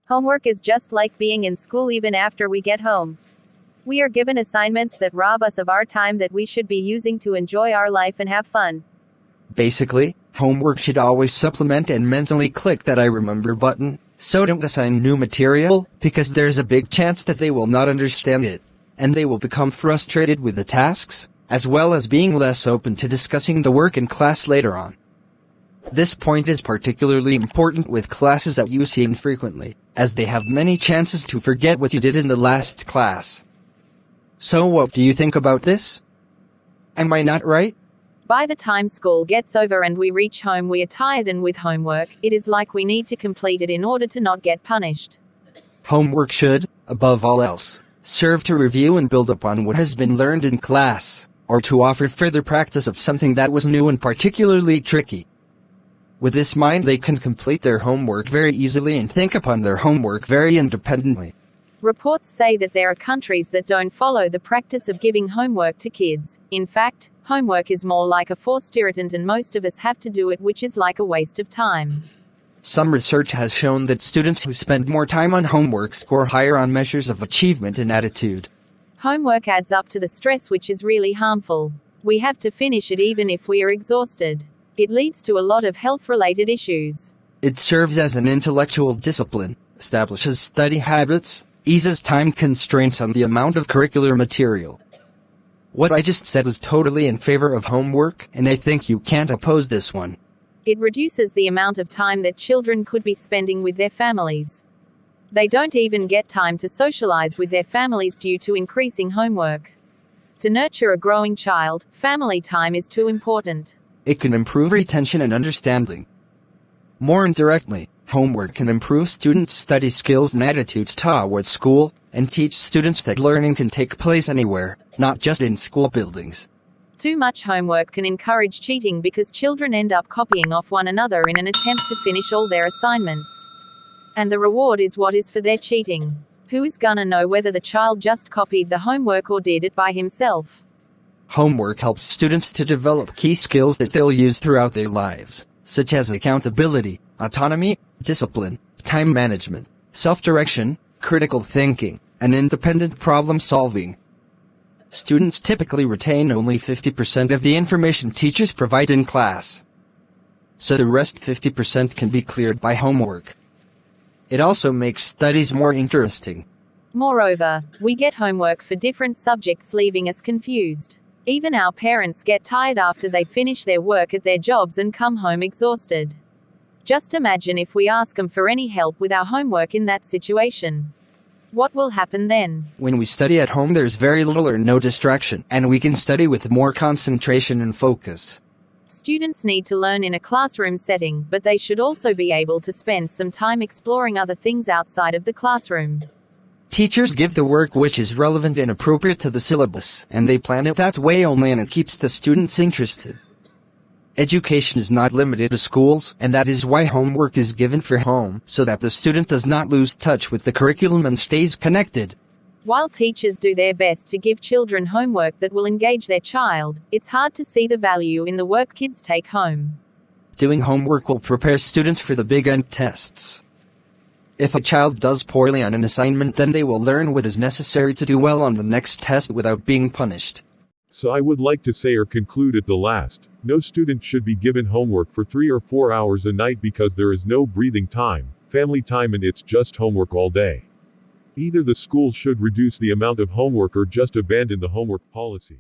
Homework is just like being in school even after we get home. We are given assignments that rob us of our time that we should be using to enjoy our life and have fun. Basically, homework should always supplement and mentally click that I remember button, so don't assign new material, because there's a big chance that they will not understand it, and they will become frustrated with the tasks, as well as being less open to discussing the work in class later on. This point is particularly important with classes that you see infrequently, as they have many chances to forget what you did in the last class. So what do you think about this? Am I not right? By the time school gets over and we reach home, we are tired, and with homework, it is like we need to complete it in order to not get punished. Homework should, above all else, serve to review and build upon what has been learned in class, or to offer further practice of something that was new and particularly tricky. With this mind, they can complete their homework very easily and think upon their homework very independently. Reports say that there are countries that don't follow the practice of giving homework to kids. In fact, homework is more like a forced irritant, and most of us have to do it, which is like a waste of time. Some research has shown that students who spend more time on homework score higher on measures of achievement and attitude. Homework adds up to the stress, which is really harmful. We have to finish it even if we are exhausted. It leads to a lot of health-related issues. It serves as an intellectual discipline, establishes study habits, eases time constraints on the amount of curricular material. What I just said is totally in favor of homework, and I think you can't oppose this one. It reduces the amount of time that children could be spending with their families. They don't even get time to socialize with their families due to increasing homework. To nurture a growing child, family time is too important. It can improve retention and understanding. More indirectly, homework can improve students' study skills and attitudes toward school, and teach students that learning can take place anywhere, not just in school buildings. Too much homework can encourage cheating because children end up copying off one another in an attempt to finish all their assignments. And the reward is what is for their cheating. Who is gonna know whether the child just copied the homework or did it by himself? Homework helps students to develop key skills that they'll use throughout their lives, such as accountability, autonomy, discipline, time management, self-direction, critical thinking, and independent problem solving. Students typically retain only 50% of the information teachers provide in class, so the rest 50% can be cleared by homework. It also makes studies more interesting. Moreover, we get homework for different subjects, leaving us confused. Even our parents get tired after they finish their work at their jobs and come home exhausted. Just imagine if we ask them for any help with our homework in that situation. What will happen then? When we study at home, there's very little or no distraction, and we can study with more concentration and focus. Students need to learn in a classroom setting, but they should also be able to spend some time exploring other things outside of the classroom. Teachers give the work which is relevant and appropriate to the syllabus, and they plan it that way only, and it keeps the students interested. Education is not limited to schools, and that is why homework is given for home, so that the student does not lose touch with the curriculum and stays connected. While teachers do their best to give children homework that will engage their child, it's hard to see the value in the work kids take home. Doing homework will prepare students for the big end tests. If a child does poorly on an assignment, then they will learn what is necessary to do well on the next test without being punished. So I would like to say or conclude at the last, no student should be given homework for 3 or 4 hours a night, because there is no breathing time, family time, and it's just homework all day. Either the school should reduce the amount of homework or just abandon the homework policy.